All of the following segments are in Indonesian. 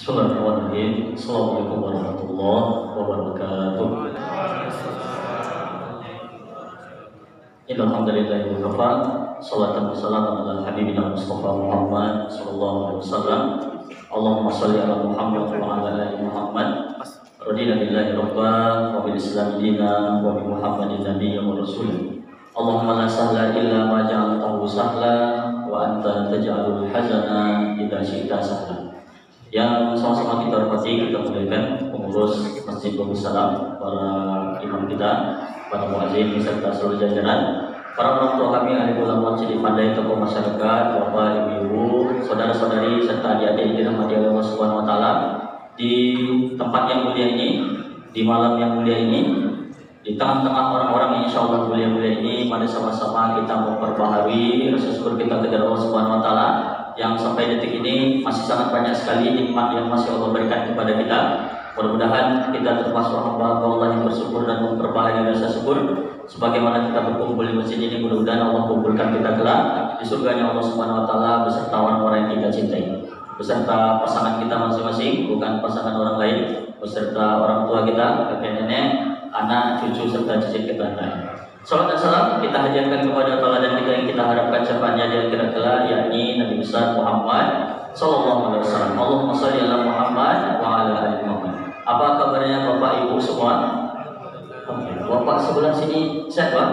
Bismillahirrahmanirrahim. Assalamualaikum warahmatullahi wabarakatuh. Alhamdulillahi wa kafa. Salatan wassalamu ala habibina Mustafa Muhammad sallallahu alaihi wasallam. Allahumma shalli ala Muhammad wa ala ali Muhammad. Radina billahi rabba wa bil islam dina wa bi Muhammadin nabiyyan wa rasul. Allahumma la sahla illa ma ja'altahu sahla wa anta taj'alul hazana idza syi'ta sahla. Yang sama-sama kita hormati, kita muliakan pengurus Masjid Darussalam, para imam kita, para muazzin beserta seluruh jajaran, para orang tua kami, alim ulama, cili pandai, tokoh masyarakat, bapak, ibu, saudara-saudari serta adik-adik yang dirahmati oleh Allah Subhanahu wa taala di tempat yang mulia ini, di malam yang mulia ini, di tengah-tengah orang-orang yang insyaallah mulia-mulia ini, mari sama-sama kita memperbaharui rasa syukur kita kepada Allah Subhanahu wa taala yang sampai detik ini masih sangat banyak sekali nikmat yang masih Allah berikan kepada kita. Mudah-mudahan kita termasuk hamba Allah yang bersyukur dan memperbaharui rasa syukur. Sebagaimana kita berkumpul di masjid ini, mudah-mudahan Allah kumpulkan kita kelak di surganya Allah Subhanahu wa taala beserta orang-orang yang kita cintai, beserta pasangan kita masing-masing, bukan pasangan orang lain, beserta orang tua kita, kakek nenek, anak, cucu serta cicit kita lain. Salam dan salam kita hadirkan kepada tauladan kita yang kita harapkan syafaatnya di akhirat kelak, yakni Nabi besar Muhammad sallallahu alaihi wasallam. Allahumma shalli ala Muhammad wa ala ali Muhammad. Apa kabarnya Bapak Ibu semua? Bapak sebelah sini sehat, Pak?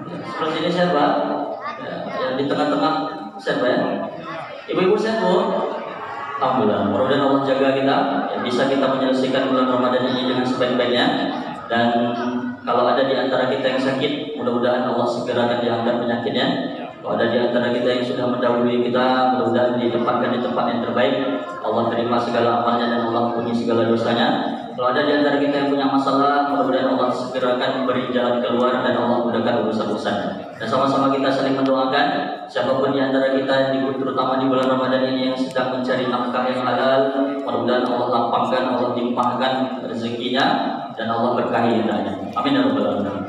Sebelah sini sehat, Pak? Yang di tengah-tengah sehat, Pak ya? Ibu-ibu sehat, Bu? Alhamdulillah. Mudah-mudahan Allah jaga kita, ya, bisa kita menyelesaikan bulan Ramadan ini dengan sebaik-baiknya. Dan kalau ada di antara kita yang sakit, mudah-mudahan Allah segerakan diangkat penyakitnya. Kalau ada di antara kita yang sudah mendahului kita, mudah-mudahan ditempatkan di tempat yang terbaik. Allah terima segala amalnya dan Allah ampuni segala dosanya. Kalau ada di antara kita yang punya masalah, mudah-mudahan Allah segerakan memberi jalan keluar dan Allah mudahkan urusan-urusannya. Dan sama-sama kita saling mendoakan siapapun di antara kita, terutama di bulan Ramadan ini yang sedang mencari nafkah yang halal, mudah-mudahan Allah lapangkan, Allah limpahkan rezekinya dan Allah berkahi hidayahnya. Amin ya rabbal alamin.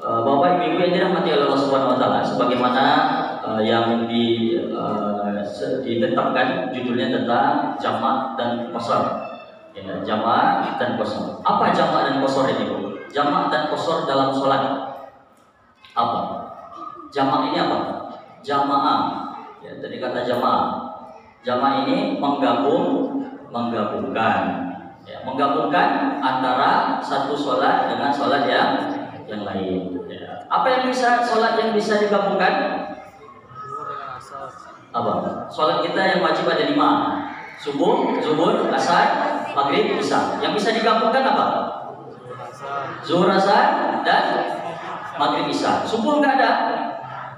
Bapak Ibu yang dirahmati oleh Allah Subhanahu wa taala, sebagaimana yang ditetapkan judulnya tentang jamak dan qasar. Ya, jamak dan qasar. Apa jamak dan qasar ini, Bu? Jamak dan qasar dalam salat. Apa? Jamak ini apa? Jamaah. Ya, tadi kata jamaah. Jamaah ini menggabungkan. Ya, menggabungkan antara satu sholat dengan sholat yang lain. Ya. Apa yang bisa sholat yang bisa digabungkan? Apa? Sholat kita yang wajib ada 5: subuh, zuhur, asar, maghrib, isya. Yang bisa digabungkan apa? Zuhur, asar, dan maghrib, isya. Subuh nggak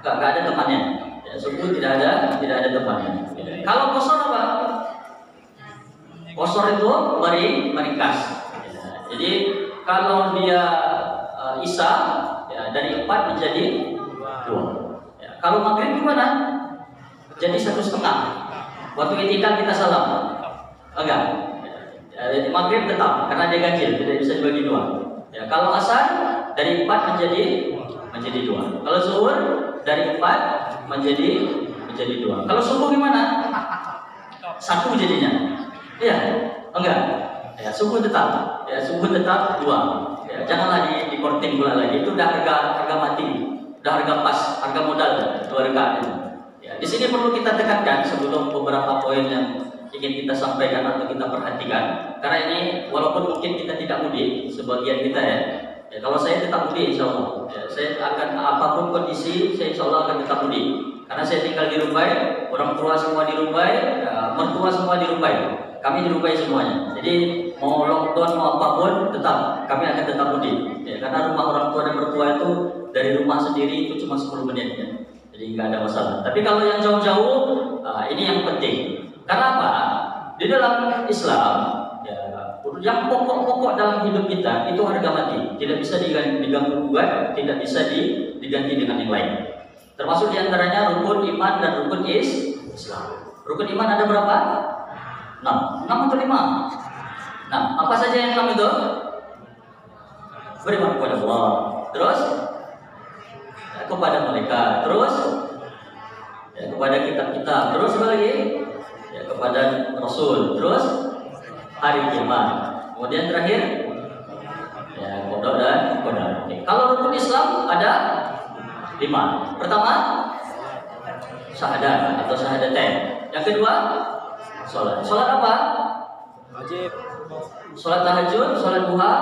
ada temannya. Ya, subuh tidak ada temannya. Ya. Kalau qasar apa? Qasar itu meringkas. Ya, jadi kalau dia isya, ya, dari 4 menjadi 2. Ya, kalau maghrib gimana? Jadi 1,5. Waktu itikaf kita salam, enggak? Ya, maghrib tetap karena dia ganjil, tidak bisa dibagi 2. Ya, kalau asar dari 4 menjadi 2. Kalau zuhur dari 4 menjadi 2. Kalau subuh gimana? 1 jadinya. Iya, enggak? Ya, subuh tetap. Ya, subuh tetap 2. Ya, janganlah dikorting pula lagi. Itu udah harga mati, udah harga pas, harga modal 2 rakaat. Ya, di sini perlu kita tekankan sebelum beberapa poin yang ingin kita sampaikan atau kita perhatikan. Karena ini walaupun mungkin kita tidak mudik, sebagian kita ya. Ya, kalau saya tetap mudik insya Allah. Ya, saya akan apapun kondisi, saya insya Allah akan tetap mudik. Karena saya tinggal di Rumbai, orang tua semua di Rumbai, mertua semua di Rumbai. Kami di Rumbai semuanya. Jadi mau lockdown mau apapun, tetap kami akan tetap mudik. Ya, karena rumah orang tua dan mertua itu dari rumah sendiri itu cuma 10 menit ya. Jadi nggak ada masalah. Tapi kalau yang jauh-jauh, ini yang penting. Karena apa? Di dalam Islam, ya, yang pokok-pokok dalam hidup kita itu harga mati, tidak bisa diganggu gugat, tidak bisa diganti dengan yang lain. Termasuk diantaranya rukun iman dan rukun Islam. Rukun iman ada berapa? 6 atau 5? Nah, apa saja yang 6 itu? Beriman kepada Allah. Terus kepada mereka, terus ya, kepada kitab-kitab, terus apa lagi? ya, kepada Rasul. Terus hari kiamat. Kemudian terakhir ya qada dan qadar. Kalau rukun Islam ada 5. Pertama syahadat atau syahadatain. Yang kedua sholat. Sholat apa? Wajib. Sholat tahajud, sholat duha,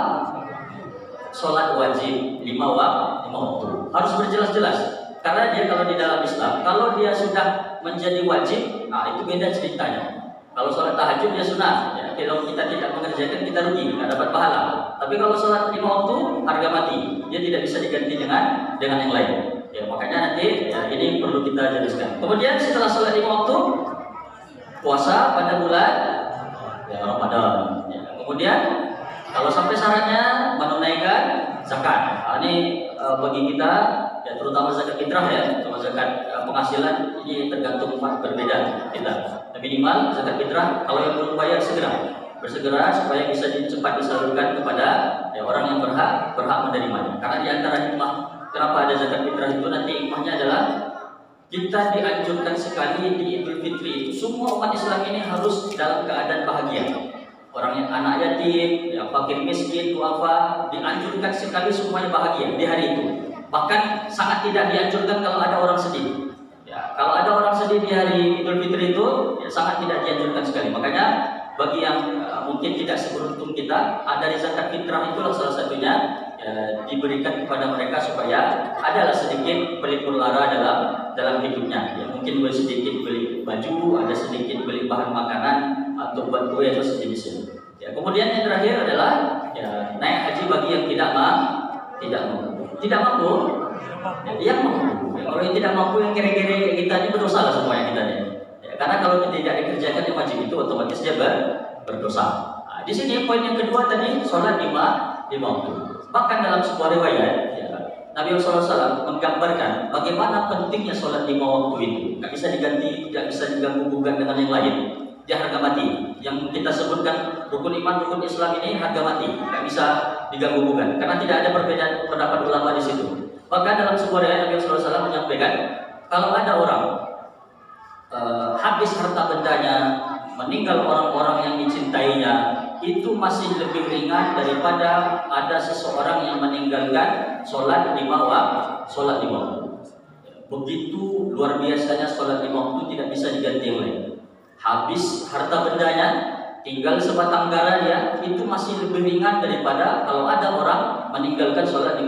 sholat wajib 5 waktu. Harus berjelas-jelas. Karena dia kalau di dalam Islam, kalau dia sudah menjadi wajib, nah itu beda ceritanya. Kalau sholat tahajud dia sunnah, ya. Kalau kita tidak mengerjakan kita rugi, nggak dapat pahala. Tapi kalau sholat 5 waktu harga mati, dia tidak bisa diganti dengan yang lain. Ya makanya nanti ya, ini perlu kita jelaskan. Kemudian setelah sholat 5 waktu, puasa pada bulan ya, Ramadan. Ya. Kemudian kalau sampai syaratnya menunaikan zakat. Nah, ini bagi kita ya terutama zakat fitrah ya, sama zakat penghasilan ini tergantung berbeda kita. Minimal zakat fitrah kalau yang belum bayar bersegera supaya bisa cepat disalurkan kepada ya, orang yang berhak menerimanya. Karena di antara hikmah kenapa ada zakat fitrah itu nanti hikmahnya adalah kita dianjurkan sekali di Idul Fitri itu semua umat Islam ini harus dalam keadaan bahagia. Orang yang anak yatim, yang fakir miskin, duafa dianjurkan sekali semuanya bahagia di hari itu. Bahkan sangat tidak dianjurkan kalau ada orang sedih. Ya, kalau ada orang sedih di hari Idul Fitri itu ya, sangat tidak dianjurkan sekali. Makanya bagi yang mungkin tidak seberuntung kita, dari zakat fitrah itulah salah satunya ya, diberikan kepada mereka supaya adalah sedikit pelipur lara dalam hidupnya. Ya, mungkin sedikit beli baju, ada sedikit beli bahan makanan atau buat kue atau sejenisnya. Ya, kemudian yang terakhir adalah ya, naik haji bagi yang tidak mampu. Tidak mampu, ya, yang mampu. Ya, kalau yang tidak mampu yang kira-kira kita ini berdosa lah semuanya kita ini. Ya, karena kalau tidak dikerjakan yang wajib itu otomatis dia berdosa. Nah, di sini poin yang kedua tadi sholat 5 waktu. Bahkan dalam sebuah riwayat ya, Nabi SAW menggambarkan bagaimana pentingnya sholat 5 waktu itu. Tidak bisa diganti, tidak bisa digabung-gabungkan dengan yang lain. Dia harga mati. Yang kita sebutkan rukun iman, rukun Islam ini harga mati, tidak bisa digabung-gabungkan. Karena tidak ada perbedaan pendapat ulama di situ. Bahkan dalam sebuah riwayat Nabi SAW menyampaikan kalau ada orang habis harta bendanya, meninggal orang-orang yang dicintainya, itu masih lebih ringan daripada ada seseorang yang meninggalkan sholat 5 waktu. Begitu luar biasanya sholat 5 waktu tidak bisa diganti yang lain. Habis harta bendanya, tinggal sebatang kara dia, itu masih lebih ringan daripada kalau ada orang meninggalkan sholat 5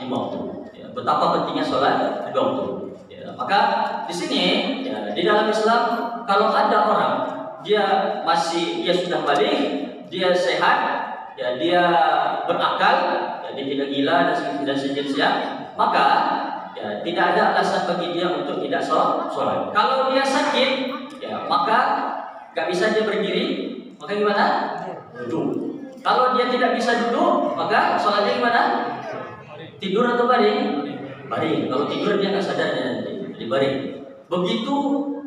waktu. Ya, betapa pentingnya sholat 5 waktu. Ya, maka di sini ya, di dalam Islam kalau ada orang dia sudah balik, dia sehat, ya dia berakal, ya, dia tidak gila dan sejenisnya, maka ya, tidak ada alasan bagi dia untuk tidak sholat. Kalau dia sakit, ya maka nggak bisa dia berdiri, maka gimana? Duduk. Kalau dia tidak bisa duduk, maka sholatnya gimana? Tidur atau baring? Baring. Kalau tidur dia nggak sadar jadi baring. Begitu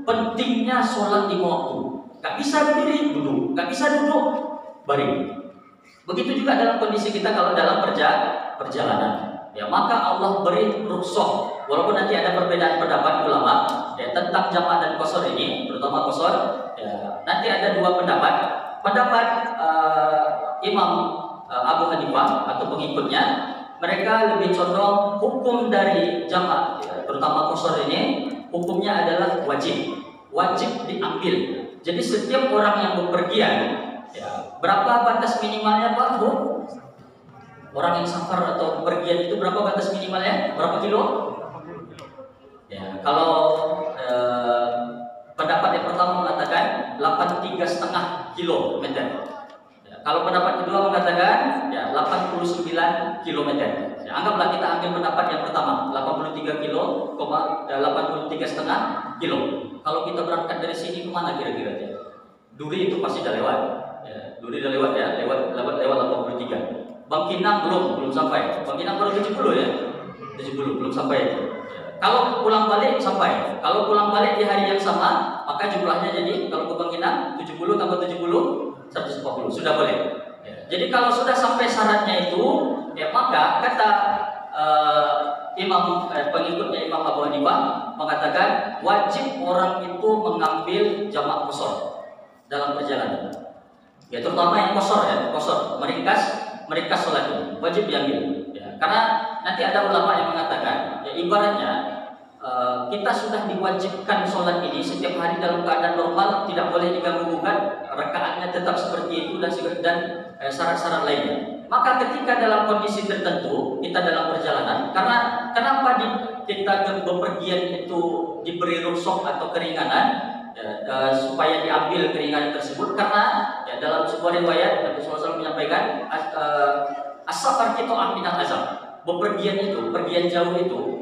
pentingnya sholat 5 waktu. Nggak bisa berdiri, duduk. Nggak bisa duduk, baring. Begitu juga dalam kondisi kita kalau dalam perjalanan. Ya, maka Allah beri rukhsah. Walaupun nanti ada perbedaan pendapat ulama ya, tentang jamak dan qasar ini, terutama qasar. Ya, nanti ada 2 pendapat. Pendapat Imam Abu Hanifah atau pengikutnya, mereka lebih condong hukum dari jamak, ya, terutama qasar ini, hukumnya adalah wajib diambil. Jadi setiap orang yang bepergian, ya, berapa batas minimalnya Pak Bu? Orang yang safar atau bepergian itu berapa batas minimalnya? Berapa kilo? Ya, kalau pendapat yang pertama mengatakan 83,5 kilometer. Ya, kalau pendapat kedua mengatakan ya 89 kilometer. Ya, anggaplah kita ambil pendapat yang pertama 83 kilo, 83,5 kilo. Kalau kita berangkat dari sini kemana kira-kira ya? Duri itu pasti udah lewat. Ya, Duri udah lewat ya, lewat 83. Bangkinang belum sampai. Bangkinang baru 70 ya. 70 belum sampai itu. Kalau pulang balik sampai. Kalau pulang balik di hari yang sama, maka jumlahnya jadi kalau ke Bangkinang 70 tambah 70 140 sudah boleh. Ya. Jadi kalau sudah sampai syaratnya itu, ya maka kata pengikutnya Imam Abu Hanifah, mengatakan wajib orang itu mengambil jamak qashar dalam perjalanan. Ya terutama yang qashar meringkas sholat ini wajib diambil. Ya, karena nanti ada ulama yang mengatakan, ya ibaratnya kita sudah diwajibkan sholat ini setiap hari dalam keadaan normal, tidak boleh diganggu-gugat, rakaatnya tetap seperti itu dan syarat-syarat lainnya. Maka ketika dalam kondisi tertentu kita dalam perjalanan, karena kenapa kita bepergian itu diberi rukhsah atau keringanan, ya, supaya diambil keringanan tersebut, karena ya, dalam sebuah riwayat Nabi SAW menyampaikan as-safar qita'un minal azab, bepergian itu, pergian jauh itu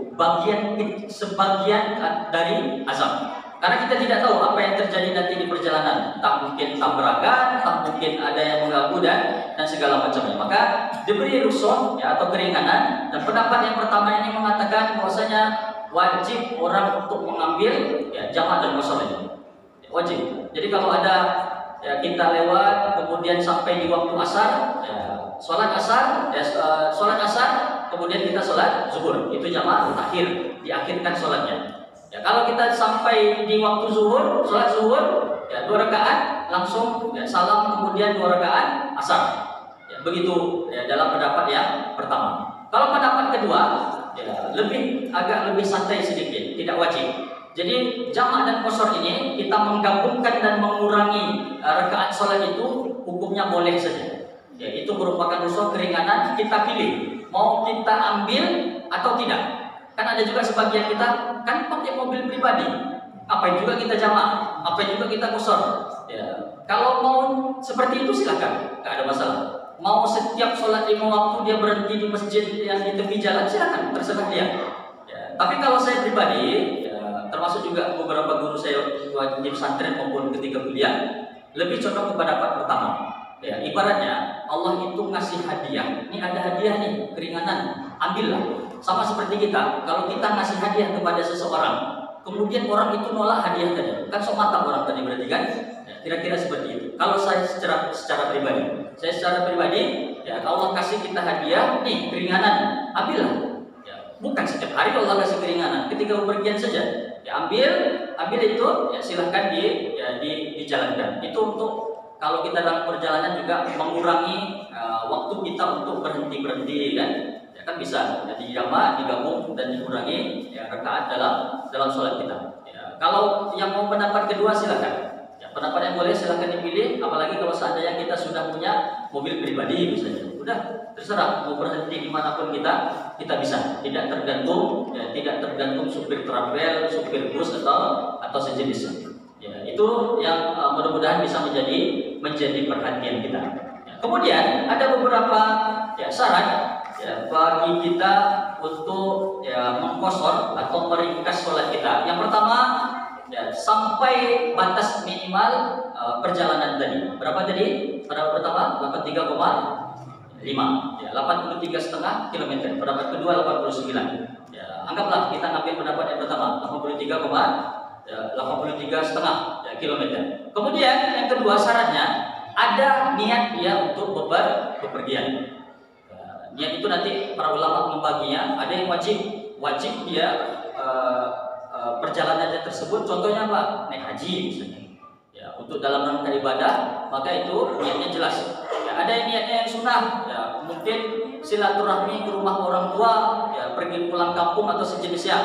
sebagian dari azab. Karena kita tidak tahu apa yang terjadi nanti di perjalanan, tak mungkin tabrakan, tak mungkin ada yang mengganggu dan segala macamnya. Maka diberi rukhsah ya, atau keringanan. Dan pendapat yang pertama ini mengatakan bahwasanya wajib orang untuk mengambil ya, jamak dan qashar ini. Ya, wajib. Jadi kalau ada ya, kita lewat kemudian sampai di waktu asar, ya, sholat asar, kemudian kita sholat zuhur, itu jamak takhir, diakhirkan sholatnya. Ya, kalau kita sampai di waktu zuhur, sholat zuhur, ya 2 rakaat langsung ya, salam, kemudian 2 rakaat asar. Ya, begitu ya, dalam pendapat yang pertama. Kalau pendapat kedua, ya, agak lebih santai sedikit, tidak wajib. Jadi jamak dan qashar ini kita menggabungkan dan mengurangi rakaat sholat itu hukumnya boleh saja. Ya, itu merupakan rukhsah keringanan, kita pilih mau kita ambil atau tidak. Kan ada juga sebagian kita kan pakai mobil pribadi, apa juga kita jamak, apa juga kita qashar. Ya, kalau mau seperti itu silakan, nggak ada masalah. Mau setiap sholat 5 waktu dia berhenti di masjid yang di tepi jalan, silakan, terserah dia. Ya, tapi kalau saya pribadi, ya, termasuk juga beberapa guru saya di pesantren maupun ketika kuliah, lebih condong kepada pendapat pertama. Ya, ibaratnya Allah itu ngasih hadiah. Ini ada hadiah nih, keringanan, ambillah. Sama seperti kita, kalau kita ngasih hadiah kepada seseorang, kemudian orang itu nolak hadiah tadi, kan sok mantap orang tadi berarti kan? Ya, kira-kira seperti itu. Kalau saya secara pribadi, ya Allah kasih kita hadiah, nih keringanan, ambillah. Ya, bukan setiap hari Allah kasih keringanan, ketika bepergian saja, ya ambil itu, ya silahkan dijalankan. Itu untuk kalau kita dalam perjalanan juga mengurangi waktu kita untuk berhenti kan. Kan bisa ya, digabung dan dikurangi ya, rakaat dalam sholat kita. Ya, kalau yang mau pendapat kedua silakan. Ya, pendapat yang boleh silakan dipilih. Apalagi kalau seandainya kita sudah punya mobil pribadi misalnya, udah terserah mau berhenti dimanapun kita bisa. Tidak tergantung supir travel, supir bus atau sejenisnya. Ya, itu yang mudah-mudahan bisa menjadi perhatian kita. Ya, kemudian ada beberapa ya, syarat ya, bagi kita untuk ya, mengqashar atau meringkas sholat kita. Yang pertama ya, sampai batas minimal perjalanan tadi. Berapa tadi? Pada pertama 83,5 ya, 83,5 km. Pendapat kedua 89. Ya, anggaplah kita ngambil pendapat yang pertama 83,5 km. Kemudian yang kedua syaratnya ada niat dia untuk bepergian. Niat itu nanti para ulama membaginya, ada yang wajib dia perjalanannya tersebut, contohnya apa? Naik haji misalnya. Ya, untuk dalam rangka ibadah, maka itu niatnya jelas. Ya, ada yang niatnya yang sunnah, ya, mungkin silaturahmi ke rumah orang tua, ya, pergi pulang kampung atau sejenisnya.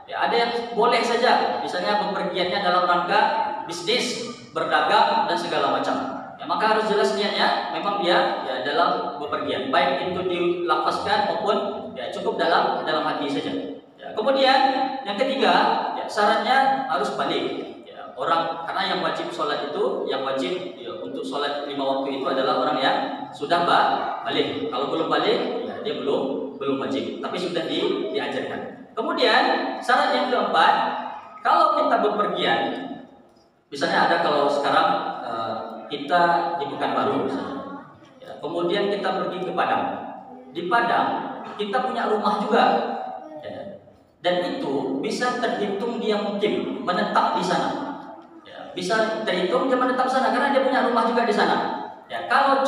Ya, ada yang boleh saja, misalnya bepergiannya dalam rangka bisnis, berdagang dan segala macam. Ya, maka harus jelas niatnya memang dia ya, dalam bepergian, baik itu dilafazkan maupun ya, cukup dalam hati saja. Ya, kemudian yang ketiga ya, syaratnya harus balik. Ya, orang karena yang wajib sholat itu, yang wajib ya, untuk sholat 5 waktu itu adalah orang yang sudah balik. Kalau belum balik, ya, dia belum wajib, tapi sudah diajarkan. Kemudian syarat yang keempat, kalau kita bepergian, misalnya ada kalau sekarang kita di Pekanbaru misalnya, ya, kemudian kita pergi ke Padang. Di Padang kita punya rumah juga, ya, dan itu bisa terhitung dia mungkin menetap di sana. Ya, bisa terhitung dia menetap di sana karena dia punya rumah juga di sana. Ya, kalau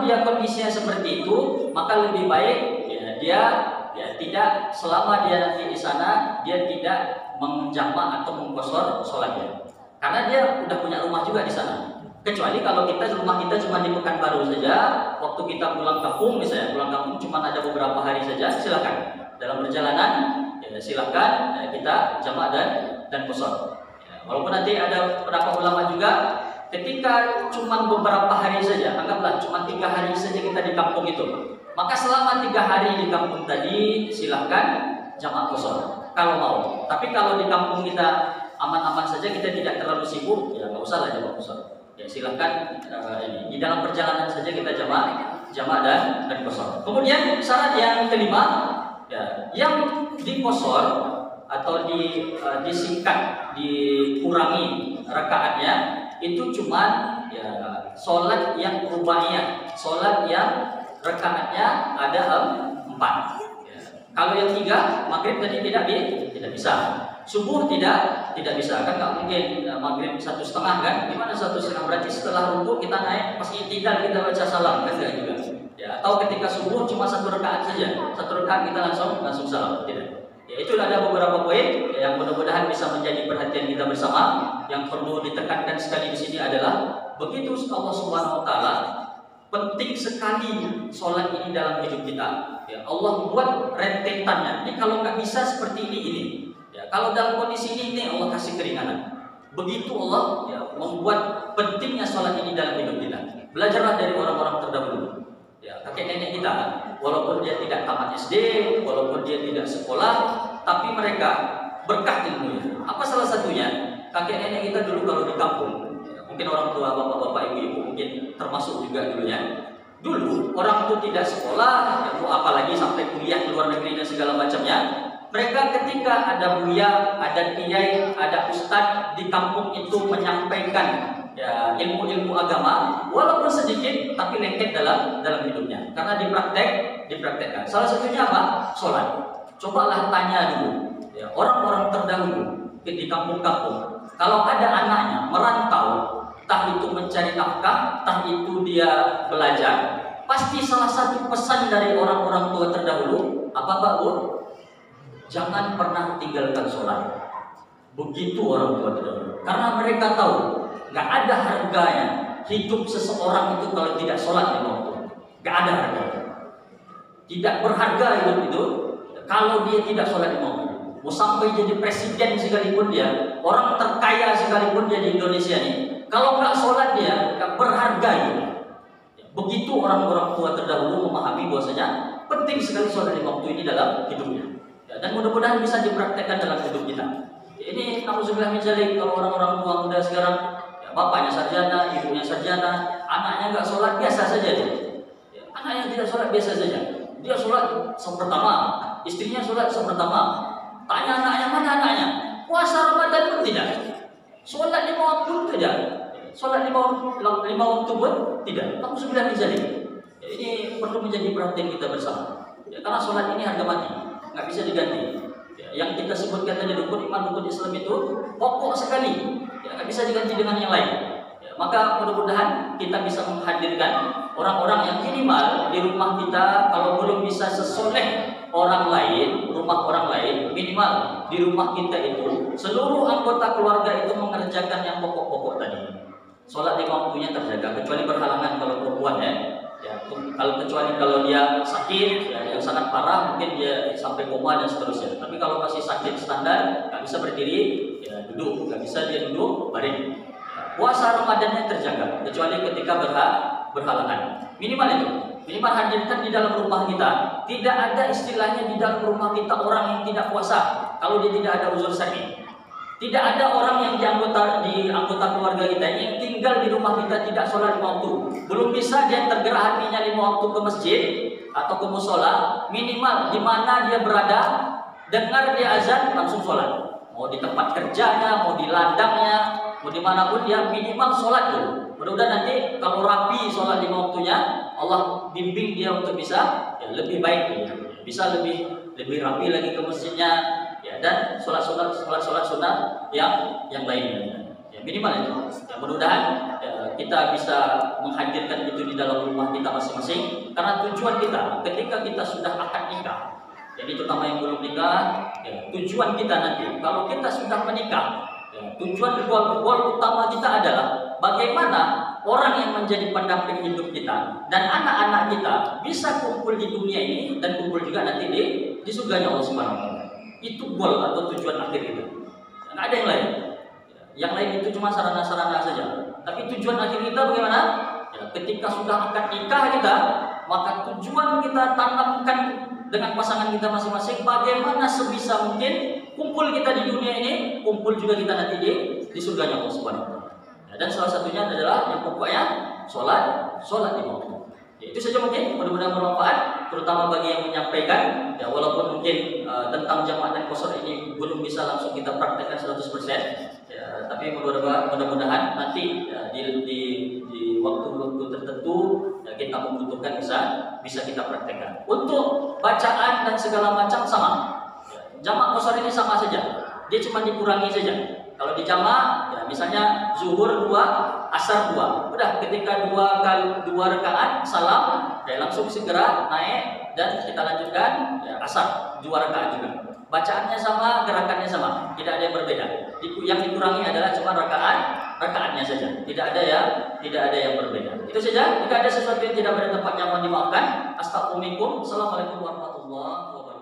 dia kondisinya seperti itu, maka lebih baik ya, dia ya tidak selama dia nanti di sana dia tidak menjamak atau mengqashar sholatnya, karena dia udah punya rumah juga di sana. Kecuali kalau rumah kita cuma di Pekanbaru saja, waktu kita pulang kampung misalnya, pulang kampung cuma ada beberapa hari saja, silakan dalam perjalanan ya, silakan kita jamak dan qashar. Ya, walaupun nanti ada beberapa ulama juga ketika cuma beberapa hari saja, anggaplah cuma 3 hari saja kita di kampung itu, maka selama 3 hari di kampung tadi silahkan jamak qashar kalau mau. Tapi kalau di kampung kita aman-aman saja, kita tidak terlalu sibuk, ya nggak usah lah jamak qashar. Ya silahkan di dalam perjalanan saja kita jamak dan qashar. Kemudian syarat yang kelima, ya, yang diqashar atau disingkat, dikurangi rakaatnya itu cuma ya sholat yang rubaiyah, sholat yang rakaatnya ada 4. Ya. Kalau yang 3 maghrib tadi tidak bisa, subuh tidak bisa, kan nggak mungkin maghrib 1,5 kan? Gimana 1,5? Berarti setelah rukuk kita naik pasti tidak kita baca salam kan, enggak juga. Ya, atau ketika subuh cuma 1 rakaat saja, 1 rakaat kita langsung salam, tidak. Ya, itu ada beberapa poin yang mudah-mudahan bisa menjadi perhatian kita bersama. Yang perlu ditekankan sekali di sini adalah begitu Allah Subhanahu wa taala penting sekali sholat ini dalam hidup kita. Ya, Allah buat rentetannya. Ini kalau nggak bisa seperti ini. Ya, kalau dalam kondisi ini Allah kasih keringanan. Begitu Allah ya, membuat pentingnya sholat ini dalam hidup kita. Belajarlah dari orang-orang terdahulu. Ya, kakek nenek kita, walaupun dia tidak tamat SD, walaupun dia tidak sekolah, tapi mereka berkah ilmunya. Apa salah satunya? Kakek nenek kita dulu kalau di kampung, ya, mungkin orang tua, bapak-bapak, ibu-ibu mungkin termasuk juga dulunya. Dulu orang itu tidak sekolah, ya, apalagi sampai kuliah ke luar negeri dan segala macamnya. Mereka ketika ada buya, ada kiai, ada ustadz di kampung itu menyampaikan ya ilmu-ilmu agama, walaupun sedikit tapi lengket dalam hidupnya, karena dipraktekkan. Salah satunya apa? Sholat. Cobalah tanya dulu ya, orang-orang terdahulu di kampung-kampung, kalau ada anaknya merantau, entah itu mencari nafkah, entah itu dia belajar, pasti salah satu pesan dari orang-orang tua terdahulu apa Pak Bu? Jangan pernah tinggalkan sholat. Begitu orang tua terdahulu, karena mereka tahu nggak ada harganya hidup seseorang itu kalau tidak sholat 5 waktu. Nggak ada harganya. Tidak berharga hidup itu kalau dia tidak sholat 5 waktu. Mau sampai jadi presiden sekalipun dia, orang terkaya sekalipun dia di Indonesia ini, kalau nggak sholat dia nggak berharga gitu. Begitu orang-orang tua terdahulu memahami bahwasanya penting sekali sholat 5 waktu ini dalam hidupnya. Ya, dan mudah-mudahan bisa dipraktekkan dalam hidup kita. Ini nauzubillah min dzalik, kalau orang-orang tua muda sekarang bapaknya sarjana, ibunya sarjana, anaknya nggak sholat biasa saja dia. Ya, anaknya tidak sholat biasa saja. Dia sholat sepertama, istrinya sholat sepertama. Tanya anaknya, mana anaknya? Puasa Ramadan pun tidak. Sholat 5 waktu pun tidak. Sholat 5 waktu pun tidak. Nauzubillah min dzalik. Ya, ini perlu menjadi perhatian kita bersama. Ya, karena sholat ini harga mati, nggak bisa diganti. Ya, yang kita sebutkan tadi rukun iman, rukun Islam itu pokok sekali. Ya, nggak bisa diganti dengan yang lain. Ya, maka mudah-mudahan kita bisa menghadirkan orang-orang yang minimal di rumah kita, kalau belum bisa sesoleh orang lain, rumah orang lain, minimal di rumah kita itu seluruh anggota keluarga itu mengerjakan yang pokok-pokok tadi. Sholat 5 waktunya terjaga, kecuali berhalangan kalau perempuan ya. Ya, kecuali kalau dia sakit ya, yang sangat parah, mungkin dia sampai koma dan seterusnya. Tapi kalau masih sakit standar, nggak bisa berdiri, ya duduk, nggak bisa dia duduk, baring. Ya, puasa Ramadannya terjaga, kecuali ketika berhalangan. Minimal itu, minimal hadirkan di dalam rumah kita. Tidak ada istilahnya di dalam rumah kita orang yang tidak puasa kalau dia tidak ada uzur syar'i. Tidak ada orang yang di anggota keluarga kita yang tinggal di rumah kita tidak sholat 5 waktu. Belum bisa dia tergerak hatinya 5 waktu ke masjid atau ke musola. Minimal di mana dia berada, dengar dia azan langsung sholat. Mau di tempat kerjanya, mau di ladangnya, mau dimanapun dia minimal sholat dulu. Mudah-mudahan nanti kalau rapi sholat 5 waktunya, Allah bimbing dia untuk bisa ya, lebih baik, bisa lebih rapi lagi ke masjidnya. Ya, dan sholat sunat yang lainnya. Ya, minimal itu. Ya, mudah-mudahan ya, kita bisa menghadirkan itu di dalam rumah kita masing-masing. Karena tujuan kita ketika kita sudah akad nikah, Jadi terutama yang belum nikah, ya, tujuan kita nanti kalau kita sudah menikah, ya, tujuan goal utama kita adalah bagaimana orang yang menjadi pendamping hidup kita dan anak-anak kita bisa kumpul di dunia ini dan kumpul juga nanti di surganya Allah Subhanahu wa taala. Itu goal atau tujuan akhir kita. Nggak ada yang lain. Yang lain itu cuma sarana-sarana saja. Tapi tujuan akhir kita bagaimana? Ya, ketika sudah akad nikah kita, maka tujuan kita tanamkan dengan pasangan kita masing-masing bagaimana sebisa mungkin kumpul kita di dunia ini, kumpul juga kita nanti di surganya Allah Subhanahu wa taala. Ya, dan salah satunya adalah yang pokoknya sholat di waktu. Ya, itu saja mungkin, mudah-mudahan bermanfaat terutama bagi yang menyampaikan. Ya, walaupun mungkin tentang jamaah dan qasar ini belum bisa langsung kita praktekkan 100%. Ya, tapi mudah-mudahan nanti ya, di waktu-waktu tertentu ya, kita membutuhkan bisa kita praktekkan. Untuk bacaan dan segala macam sama. Ya, jamaah qasar ini sama saja. Dia cuma dikurangi saja. Kalau di jamaah ya misalnya zuhur 2, asar 2. Udah ketika dua rakaat salam ya langsung segera naik dan kita lanjutkan ya asar 2 rakaat juga. Bacaannya sama, gerakannya sama, tidak ada yang berbeda. Yang dikurangi adalah cuma rakaatnya saja. Tidak ada yang berbeda. Itu saja. Jika ada sesuatu yang tidak pada tempatnya mohon dimaafkan. Astagfirullahaladzim. Assalamualaikum warahmatullahi wabarakatuh.